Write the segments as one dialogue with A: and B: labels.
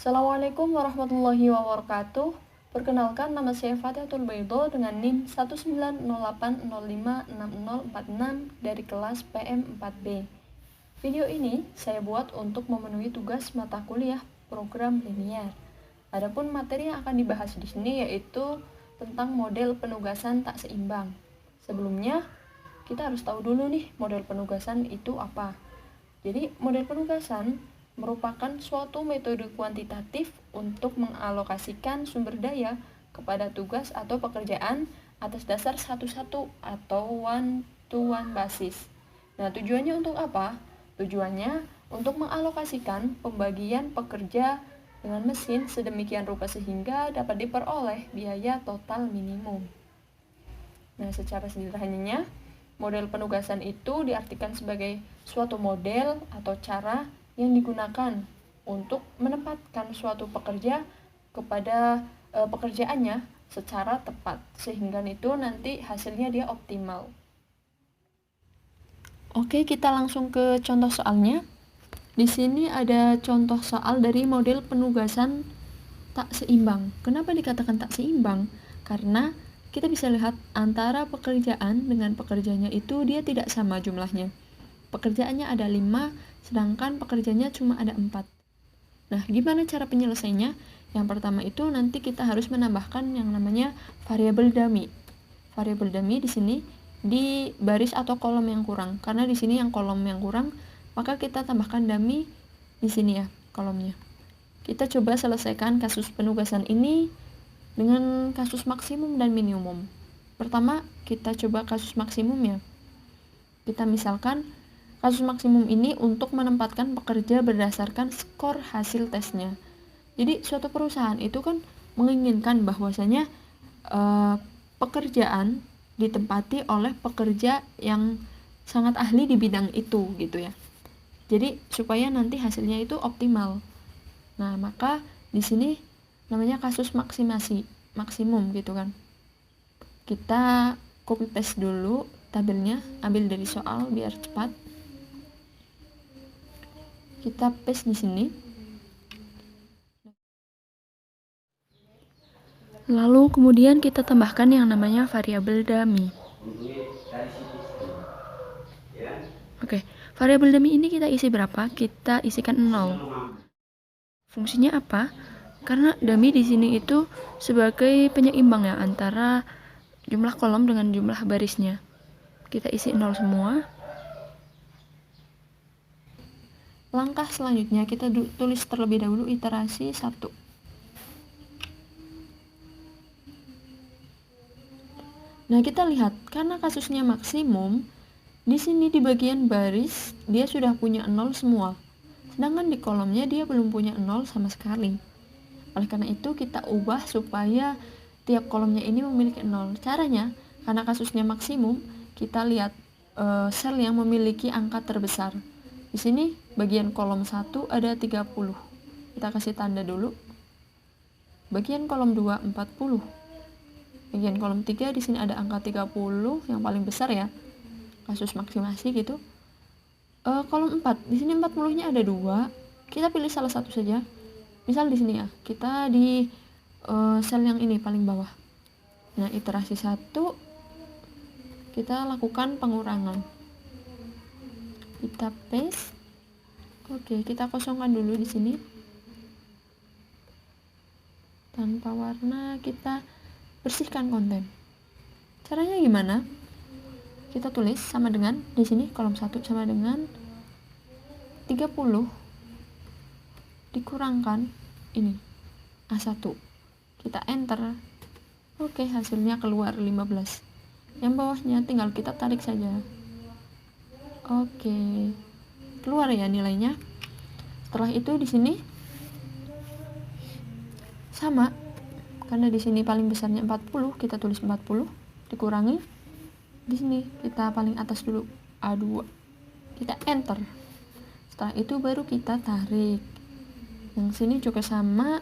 A: Assalamualaikum warahmatullahi wabarakatuh. Perkenalkan, nama saya Fatihatul Baido dengan NIM 19080566046 dari kelas PM4B. Video ini saya buat untuk memenuhi tugas mata kuliah program linear. Adapun materi yang akan dibahas di sini yaitu tentang model penugasan tak seimbang. Sebelumnya, kita harus tahu dulu nih model penugasan itu apa. Jadi, model penugasan merupakan suatu metode kuantitatif untuk mengalokasikan sumber daya kepada tugas atau pekerjaan atas dasar satu-satu atau one-to-one basis. Nah, tujuannya untuk apa? Tujuannya untuk mengalokasikan pembagian pekerja dengan mesin sedemikian rupa sehingga dapat diperoleh biaya total minimum. Nah, secara sederhananya, model penugasan itu diartikan sebagai suatu model atau cara yang digunakan untuk menempatkan suatu pekerja kepada pekerjaannya secara tepat, sehingga itu nanti hasilnya dia optimal. Oke, kita langsung ke contoh soalnya. Di sini ada contoh soal dari model penugasan tak seimbang. Kenapa dikatakan tak seimbang? Karena kita bisa lihat antara pekerjaan dengan pekerjanya itu dia tidak sama jumlahnya. Pekerjaannya ada 5, sedangkan pekerjanya cuma ada 4. Nah, gimana cara penyelesaiannya? Yang pertama itu nanti kita harus menambahkan yang namanya variabel dummy. Variabel dummy di sini di baris atau kolom yang kurang. Karena di sini yang kolom yang kurang, maka kita tambahkan dummy di sini ya, kolomnya. Kita coba selesaikan kasus penugasan ini dengan kasus maksimum dan minimum. Pertama, kita coba kasus maksimum ya. Kita misalkan kasus maksimum ini untuk menempatkan pekerja berdasarkan skor hasil tesnya. Jadi suatu perusahaan itu kan menginginkan bahwasanya pekerjaan ditempati oleh pekerja yang sangat ahli di bidang itu gitu ya. Jadi supaya nanti hasilnya itu optimal. Nah, maka di sini namanya kasus maksimum gitu kan. Kita copy paste dulu tabelnya, ambil dari soal biar cepat. Kita paste di sini. Lalu kemudian kita tambahkan yang namanya variabel dummy. Oke, variabel dummy ini kita isi berapa? Kita isikan 0. Fungsinya apa? Karena dummy di sini itu sebagai penyeimbang ya antara jumlah kolom dengan jumlah barisnya. Kita isi 0 semua. Langkah selanjutnya kita tulis terlebih dahulu iterasi 1. Nah, kita lihat karena kasusnya maksimum, di sini di bagian baris dia sudah punya 0 semua. Sedangkan di kolomnya dia belum punya 0 sama sekali. Oleh karena itu kita ubah supaya tiap kolomnya ini memiliki 0. Caranya, karena kasusnya maksimum, kita lihat sel yang memiliki angka terbesar. Di sini bagian kolom 1 ada 30. Kita kasih tanda dulu. Bagian kolom 2 40. Bagian kolom 3 di sini ada angka 30 yang paling besar ya. Kasus maksimasi gitu. Kolom 4, di sini 40-nya ada 2. Kita pilih salah satu saja. Misal di sini ya, kita di sel yang ini paling bawah. Nah, iterasi 1 kita lakukan pengurangan. Kita paste. Oke, kita kosongkan dulu di sini. Tanpa warna kita bersihkan konten. Caranya gimana? Kita tulis sama dengan di sini kolom 1 sama dengan 30 dikurangkan ini A1. Kita enter. Oke, hasilnya keluar 15. Yang bawahnya tinggal kita tarik saja. Oke. Keluar ya nilainya. Setelah itu di sini sama. Karena di sini paling besarnya 40, kita tulis 40 dikurangi. Di sini kita paling atas dulu A2. Kita enter. Setelah itu baru kita tarik. Yang sini juga sama.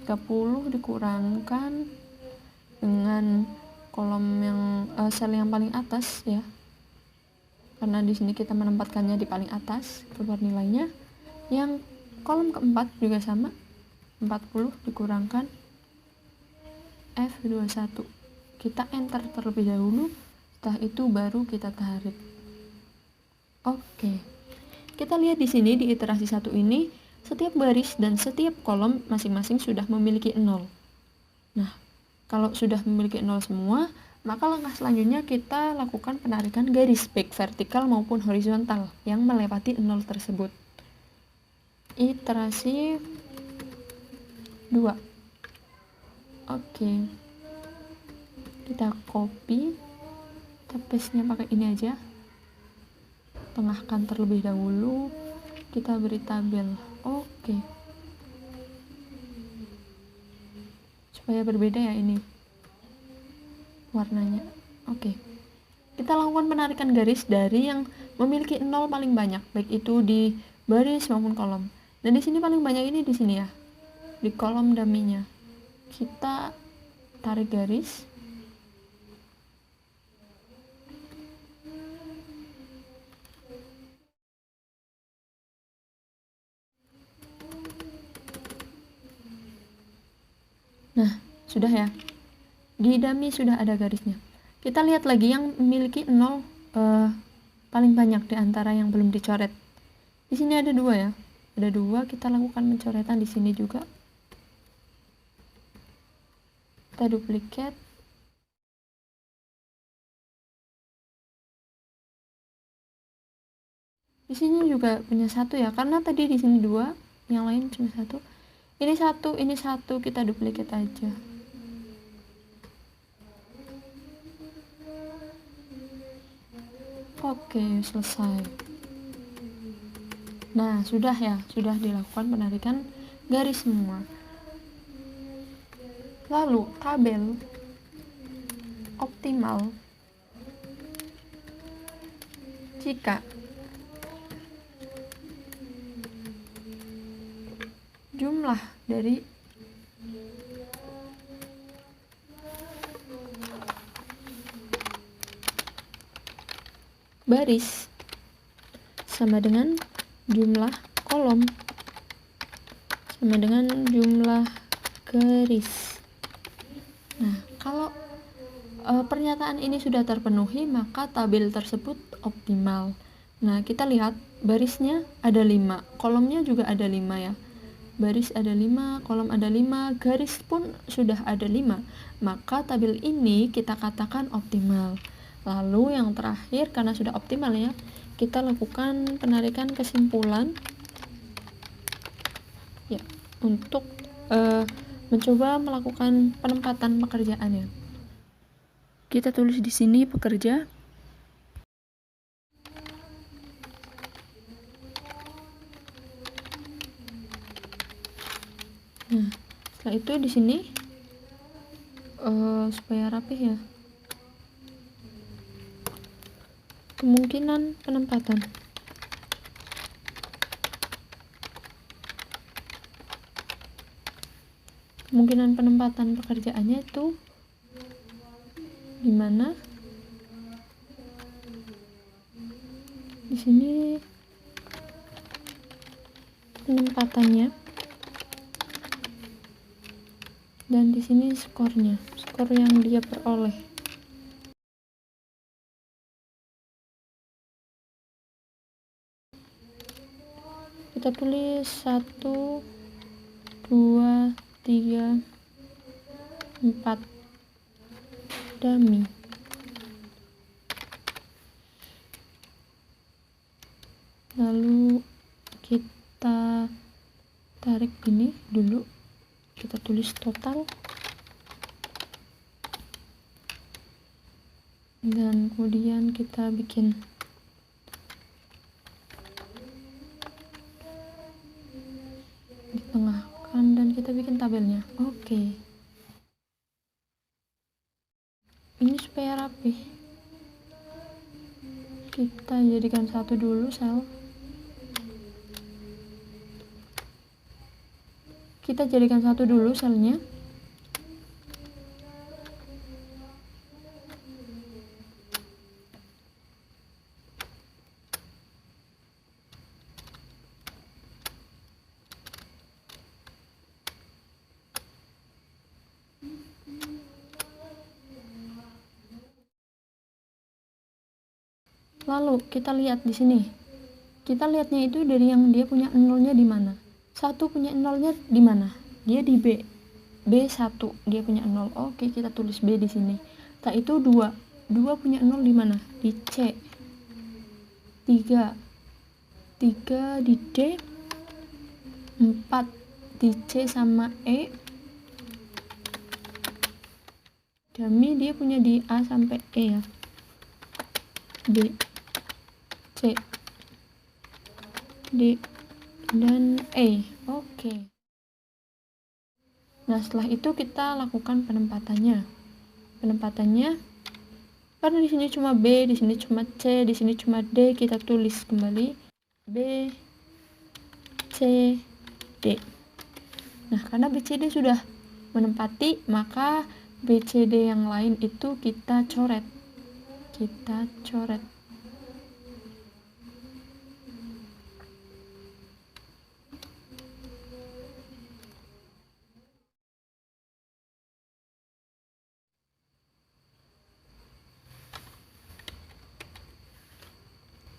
A: 30 dikurangkan dengan kolom yang sel yang paling atas ya. Karena di sini kita menempatkannya di paling atas, keluar nilainya. Yang kolom keempat juga sama, 40 dikurangkan F21. Kita enter terlebih dahulu, setelah itu baru kita tarik. Oke. Kita lihat di sini di iterasi 1 ini, setiap baris dan setiap kolom masing-masing sudah memiliki 0. Nah, kalau sudah memiliki 0 semua, maka langkah selanjutnya kita lakukan penarikan garis baik vertikal maupun horizontal yang melewati 0 tersebut. Iterasi 2. Oke. Kita copy, kita paste-nya pakai ini aja. Tengahkan terlebih dahulu, kita beri tabel. Oke. Supaya berbeda ya ini warnanya. Oke. Kita lakukan penarikan garis dari yang memiliki 0 paling banyak, baik itu di baris maupun kolom. Dan di sini paling banyak ini di sini ya, di kolom dummy-nya. Kita tarik garis. Nah, sudah ya. Di dummy sudah ada garisnya. Kita lihat lagi yang memiliki 0 paling banyak di antara yang belum dicoret. Di sini ada 2 ya. Ada 2, kita lakukan pencoretan di sini juga. Kita duplicate. Di sini juga punya 1 ya, karena tadi di sini 2, yang lain cuma 1. Ini 1, kita duplicate aja. Oke, selesai. Nah, sudah ya, sudah dilakukan penarikan garis semua. Lalu, tabel optimal jika jumlah dari baris sama dengan jumlah kolom sama dengan jumlah garis. Nah, kalau pernyataan ini sudah terpenuhi, maka tabel tersebut optimal. Nah, kita lihat barisnya ada 5, kolomnya juga ada 5 ya. Baris ada 5, kolom ada 5, garis pun sudah ada 5. Maka tabel ini kita katakan optimal. Lalu yang terakhir, karena sudah optimal ya, kita lakukan penarikan kesimpulan ya, untuk mencoba melakukan penempatan pekerjaannya. Kita tulis di sini pekerja. Nah, setelah itu di sini supaya rapih ya, kemungkinan penempatan. Kemungkinan penempatan pekerjaannya itu gimana? Di sini penempatannya dan di sini skornya, skor yang dia peroleh. Kita tulis 1, 2, 3, 4 dummy. Lalu kita tarik ini dulu, kita tulis total, dan kemudian kita bikin ditengahkan dan kita bikin tabelnya. Oke. Ini supaya rapi, kita jadikan satu dulu sel. Kita jadikan satu dulu selnya. Lalu kita lihat di sini. Kita lihatnya itu dari yang dia punya nolnya di mana. 1 punya nolnya di mana? Dia di B. B1 dia punya 0. Oke, kita tulis B di sini. Setelah itu 2. 2 punya 0 di mana? Di C. 3. 3 di D. 4 di C sama E. Dami dia punya di A sampai E ya. B, C, D, dan E. Oke. Nah, setelah itu kita lakukan penempatannya. Penempatannya, karena di sini cuma B, di sini cuma C, di sini cuma D, kita tulis kembali B, C, D. Nah, karena B, C, D sudah menempati, maka B, C, D yang lain itu kita coret. Kita coret.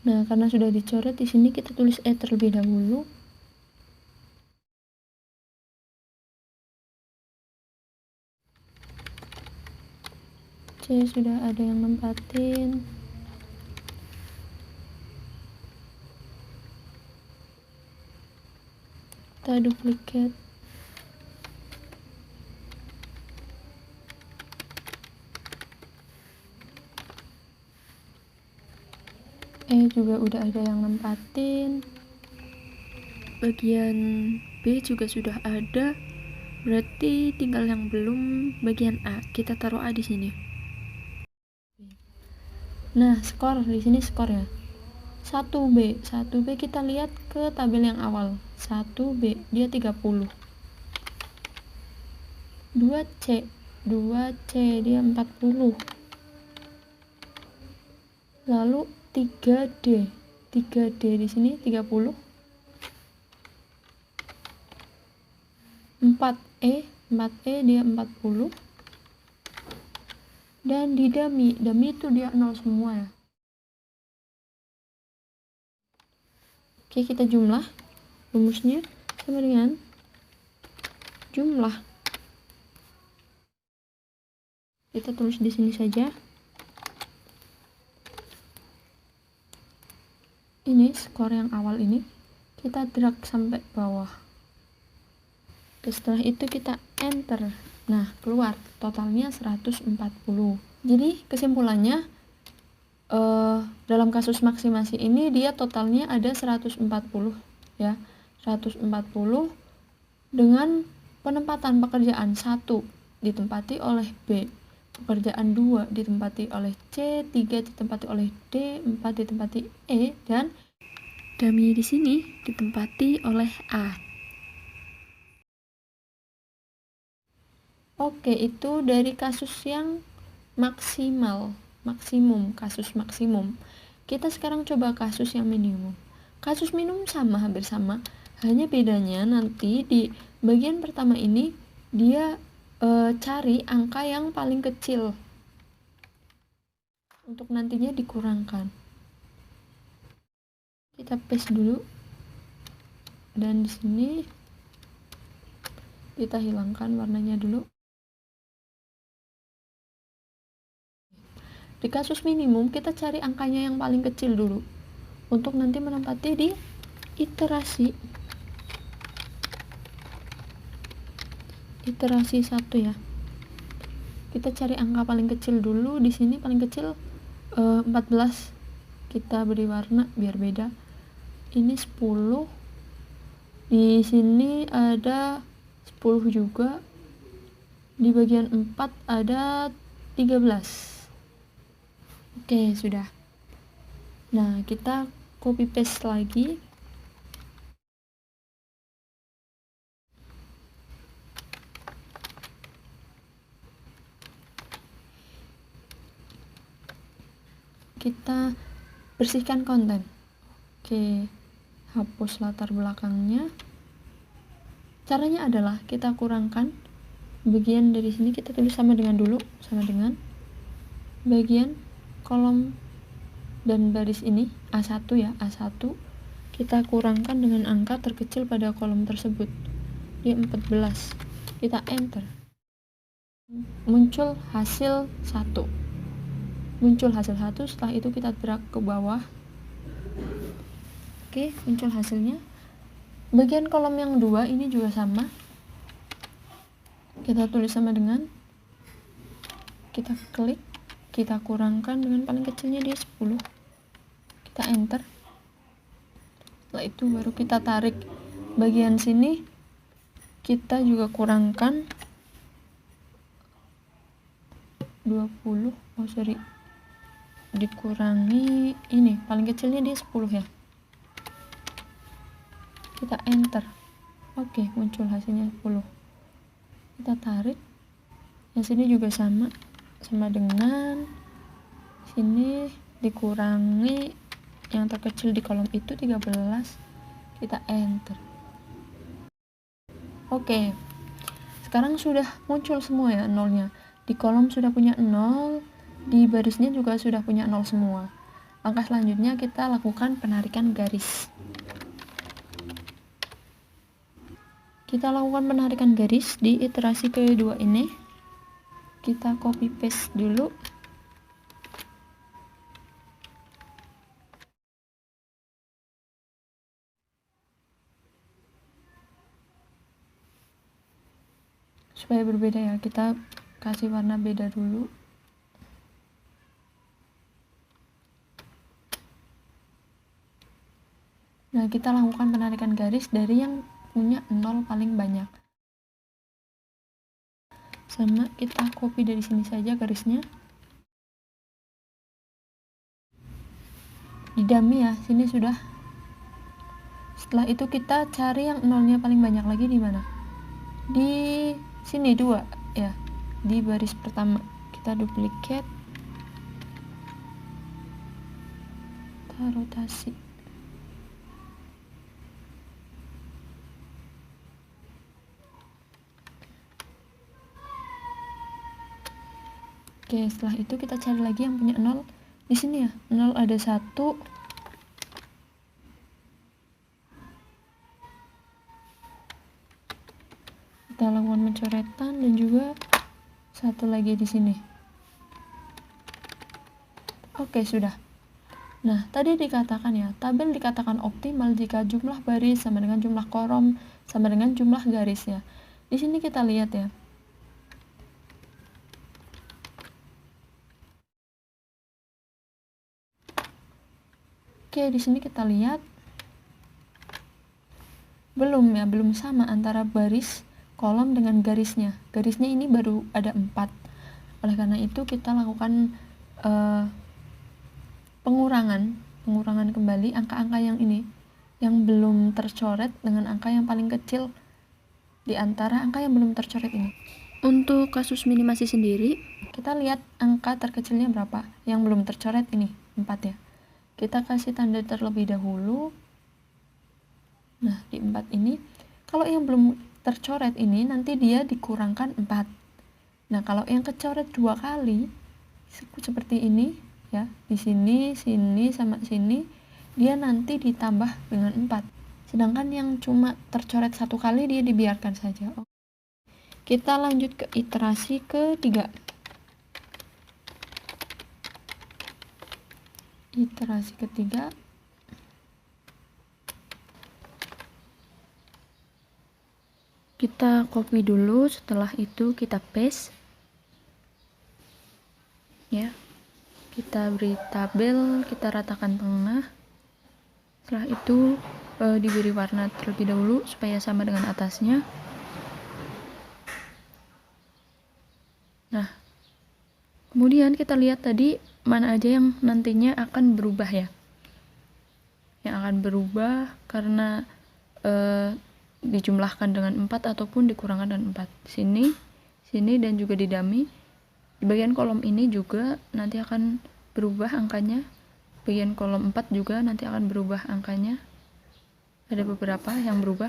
A: Nah, karena sudah dicoret, di sini kita tulis E terlebih dahulu. C sudah ada yang nempatin. Kita duplikat. E juga udah ada yang nempatin. Bagian B juga sudah ada. Berarti tinggal yang belum bagian A. Kita taruh A di sini. Nah, skor di sini skor ya. 1B. 1B kita lihat ke tabel yang awal. 1B dia 30. 2C. 2C dia 40. Lalu 3D. 3D di sini 30. 4E. 4E dia 40. Dan di dummy itu dia 0 semua ya. Oke, kita jumlah. Rumusnya sama dengan jumlah. Kita tulis di sini saja. Ini skor yang awal ini kita drag sampai bawah. Setelah itu kita enter. Nah, keluar totalnya 140. Jadi kesimpulannya dalam kasus maksimasi ini dia totalnya ada 140 ya. 140 dengan penempatan pekerjaan 1 ditempati oleh B, pekerjaan 2 ditempati oleh C, 3 ditempati oleh D, 4 ditempati E, dan dummy di sini ditempati oleh A. Oke, itu dari kasus yang maksimum, kasus maksimum. Kita sekarang coba kasus yang minimum. Kasus minimum sama, hampir sama, hanya bedanya nanti di bagian pertama ini dia cari angka yang paling kecil untuk nantinya dikurangkan. Kita paste dulu, dan di sini kita hilangkan warnanya dulu. Di kasus minimum kita cari angkanya yang paling kecil dulu untuk nanti menempati di iterasi 1 ya. Kita cari angka paling kecil dulu. Di sini paling kecil 14. Kita beri warna biar beda. Ini 10. Di sini ada 10 juga. Di bagian 4 ada 13. Oke, sudah. Nah, kita copy paste lagi. Kita bersihkan konten. Oke, hapus latar belakangnya. Caranya adalah kita kurangkan bagian dari sini, kita tulis sama dengan dulu, sama dengan bagian kolom dan baris ini A1 ya, A1 kita kurangkan dengan angka terkecil pada kolom tersebut, di 14. Kita enter. Muncul hasil 1. Setelah itu kita drag ke bawah. Oke, muncul hasilnya. Bagian kolom yang 2 ini juga sama. Kita tulis sama dengan, kita klik, kita kurangkan dengan paling kecilnya dia 10. Kita enter. Setelah itu baru kita tarik bagian sini, kita juga kurangkan 20. Dikurangi ini, paling kecilnya dia 10 ya. Kita enter. Oke, muncul hasilnya 10. Kita tarik. Yang sini juga sama dengan sini, dikurangi yang terkecil di kolom itu 13. Kita enter. Oke, sekarang sudah muncul semua ya nolnya. Di kolom sudah punya 0, di barisnya juga sudah punya 0 semua. Langkah selanjutnya kita lakukan penarikan garis. Kita lakukan penarikan garis di iterasi kedua ini. Kita copy paste dulu. Supaya berbeda ya, kita kasih warna beda dulu. Nah, kita lakukan penarikan garis dari yang punya 0 paling banyak. Sama, kita copy dari sini saja garisnya. Di dummy ya, sini sudah. Setelah itu kita cari yang 0-nya paling banyak lagi di mana? Di sini 2 ya, di baris pertama. Kita duplicate, kita rotasi. Oke, setelah itu kita cari lagi yang punya 0 di sini ya. 0 ada 1. Kita lakukan pencoretan dan juga satu lagi di sini. Oke, sudah. Nah, tadi dikatakan ya, tabel dikatakan optimal jika jumlah baris sama dengan jumlah kolom sama dengan jumlah garis ya. Di sini kita lihat ya. Oke, di sini kita lihat belum sama antara baris, kolom dengan garisnya. Garisnya ini baru ada 4. Oleh karena itu kita lakukan pengurangan kembali angka-angka yang ini, yang belum tercoret dengan angka yang paling kecil di antara angka yang belum tercoret ini. Untuk kasus minimasi sendiri, kita lihat angka terkecilnya berapa. Yang belum tercoret ini 4 ya. Kita kasih tanda terlebih dahulu. Nah, di 4 ini, kalau yang belum tercoret ini nanti dia dikurangkan 4. Nah, kalau yang kecoret 2 kali seperti ini ya, di sini, sini sama sini, dia nanti ditambah dengan 4. Sedangkan yang cuma tercoret 1 kali dia dibiarkan saja. Kita lanjut ke iterasi ketiga. Iterasi ketiga, kita copy dulu, setelah itu kita paste ya. Kita beri tabel, kita ratakan tengah. Setelah itu diberi warna terlebih dahulu supaya sama dengan atasnya. Nah, kemudian kita lihat tadi mana aja yang nantinya akan berubah ya. Yang akan berubah karena dijumlahkan dengan 4 ataupun dikurangkan dengan 4. Sini, dan juga di dummy. Di bagian kolom ini juga nanti akan berubah angkanya. Bagian kolom 4 juga nanti akan berubah angkanya. Ada beberapa yang berubah.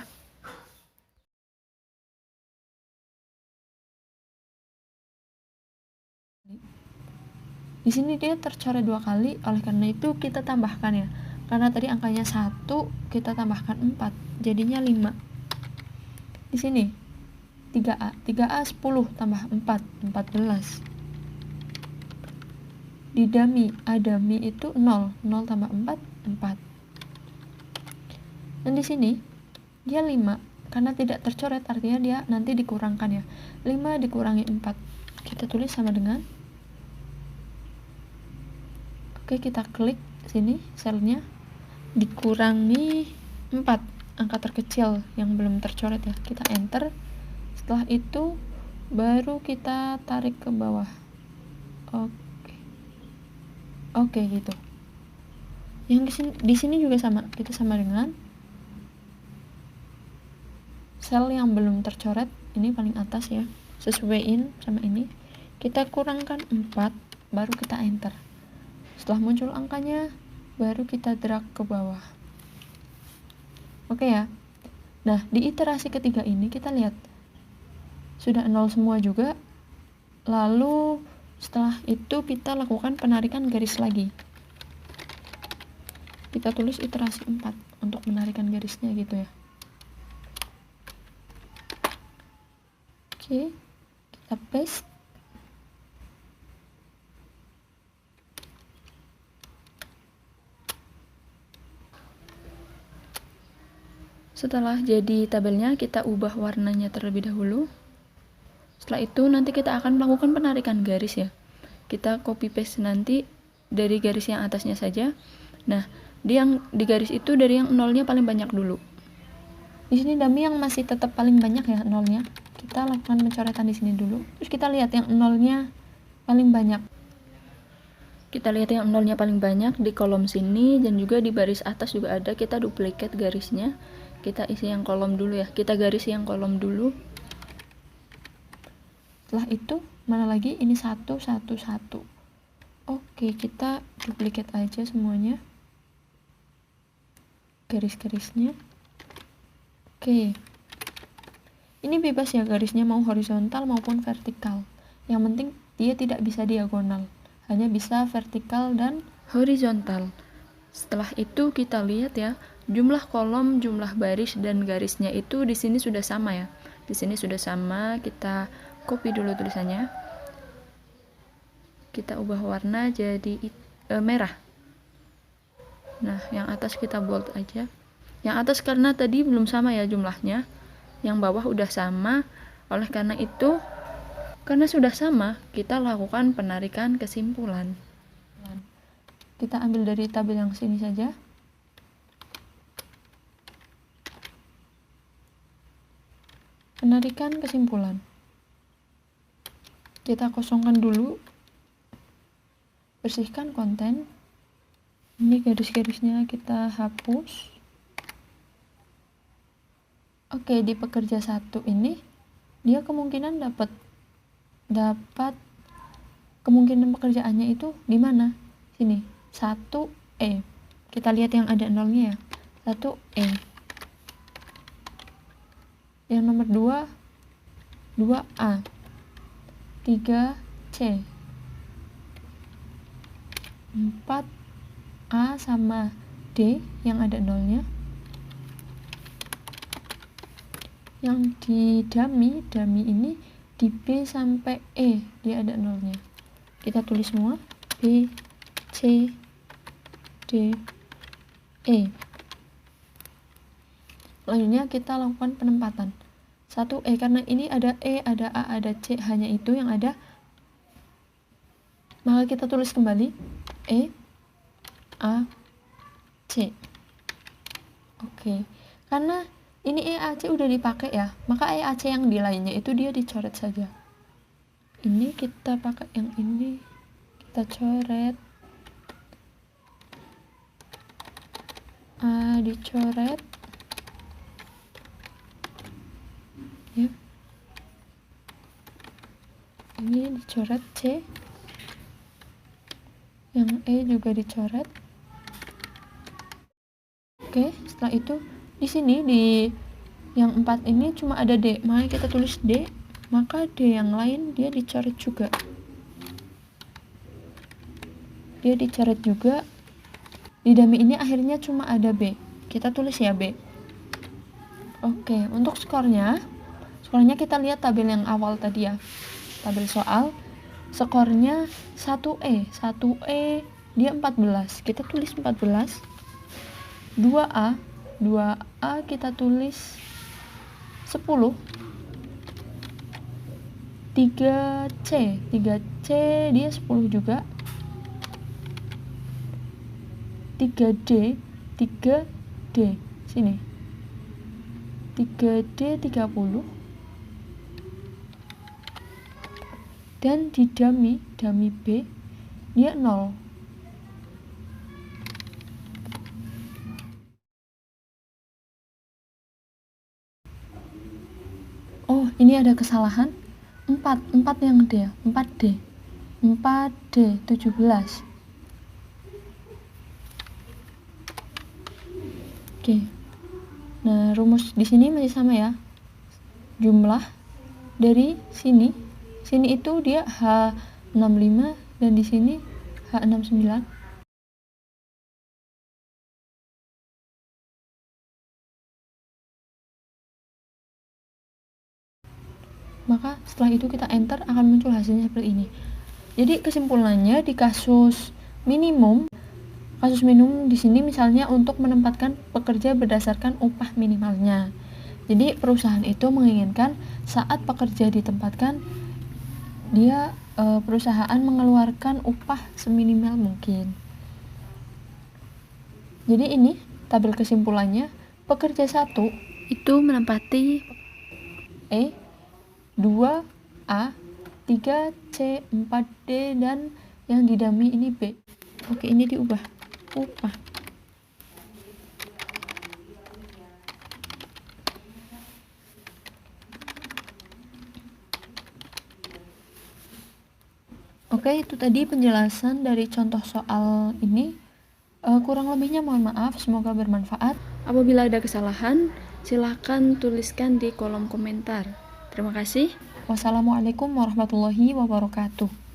A: Di sini dia tercoret 2 kali, oleh karena itu kita tambahkan ya. Karena tadi angkanya 1, kita tambahkan 4, jadinya 5. Di sini 3A 10 tambah 4, 14. Di dummy, dummy itu 0 tambah 4, 4. Dan di sini dia 5, karena tidak tercoret artinya dia nanti dikurangkan ya. 5 dikurangi 4, kita tulis sama dengan, oke, kita klik sini selnya, dikurangi 4, angka terkecil yang belum tercoret ya, kita enter. Setelah itu baru kita tarik ke bawah. Oke gitu. Yang di sini juga sama, kita sama dengan sel yang belum tercoret, ini paling atas ya, sesuaiin sama ini, kita kurangkan 4, baru kita enter. Setelah muncul angkanya, baru kita drag ke bawah. Oke ya. Nah, di iterasi ketiga ini kita lihat sudah 0 semua juga. Lalu setelah itu kita lakukan penarikan garis lagi. Kita tulis iterasi 4 untuk menarikan garisnya gitu ya. Oke, kita paste. Setelah jadi tabelnya, kita ubah warnanya terlebih dahulu. Setelah itu nanti kita akan melakukan penarikan garis ya. Kita copy paste nanti dari garis yang atasnya saja. Nah, di garis itu dari yang nolnya paling banyak dulu. Di sini dummy yang masih tetap paling banyak ya nolnya. Kita lakukan pencoretan di sini dulu. Terus kita lihat yang nolnya paling banyak. Kita lihat yang nolnya paling banyak di kolom sini dan juga di baris atas juga ada. Kita duplicate garisnya. Kita isi yang kolom dulu ya. Kita garis yang kolom dulu. Setelah itu mana lagi? Ini 1, 1, 1. Oke, kita duplicate aja semuanya. Garis-garisnya. Oke. Ini bebas ya garisnya mau horizontal maupun vertikal. Yang penting dia tidak bisa diagonal. Hanya bisa vertikal dan horizontal. Setelah itu kita lihat ya, jumlah kolom, jumlah baris dan garisnya itu di sini sudah sama ya. Di sini sudah sama, kita copy dulu tulisannya. Kita ubah warna jadi merah. Nah, yang atas kita bold aja. Yang atas karena tadi belum sama ya jumlahnya. Yang bawah udah sama. Oleh karena itu, karena sudah sama, kita lakukan penarikan kesimpulan. Kita ambil dari tabel yang sini saja. Penarikan kesimpulan. Kita kosongkan dulu. Bersihkan konten. Ini garis-garisnya kita hapus. Oke, di pekerja 1 ini dia kemungkinan dapat kemungkinan pekerjaannya itu di mana? Sini, 1E. Kita lihat yang ada nolnya ya. 1E. Yang nomor 2, 2A. 3C. 4A sama D yang ada nolnya. Yang di dummy ini di B sampai E dia ada nolnya. Kita tulis semua B, C, D, E. Selanjutnya kita lakukan penempatan 1E, karena ini ada E, ada A, ada C, hanya itu yang ada. Maka kita tulis kembali E, A, C. Oke, karena ini EAC udah dipakai ya, maka EAC yang di lainnya itu dia dicoret saja. Ini kita pakai yang ini, kita coret. A dicoret. Ya. Ini dicoret C. Yang E juga dicoret. Oke, setelah itu di sini di yang 4 ini cuma ada D, maka kita tulis D, maka D yang lain dia dicoret juga. dia dicoret juga. Di dummy ini akhirnya cuma ada B. Kita tulis ya B. Oke, untuk skornya kita lihat tabel yang awal tadi ya. Tabel soal. Skornya 1E. 1E dia 14. Kita tulis 14. 2A. 2A kita tulis 10. 3C. 3C dia 10 juga. 3D. 3D. Sini. 3D 30. Dan di dummy B dia 0. Oh, ini ada kesalahan. 4 yang D ya, 4D. 4D 17. Oke. Nah, rumus di sini masih sama ya. Jumlah dari sini itu dia H65 dan di sini H69. Maka setelah itu kita enter akan muncul hasilnya seperti ini. Jadi kesimpulannya di kasus minimum di sini misalnya untuk menempatkan pekerja berdasarkan upah minimalnya. Jadi perusahaan itu menginginkan saat pekerja ditempatkan dia perusahaan mengeluarkan upah seminimal mungkin. Jadi ini tabel kesimpulannya, pekerja 1 itu menempati E, 2A, 3C, 4D, dan yang di dummy ini B. Oke, ini diubah upah. Oke, itu tadi penjelasan dari contoh soal ini. Kurang lebihnya mohon maaf, semoga bermanfaat. Apabila ada kesalahan, silakan tuliskan di kolom komentar. Terima kasih. Wassalamualaikum warahmatullahi wabarakatuh.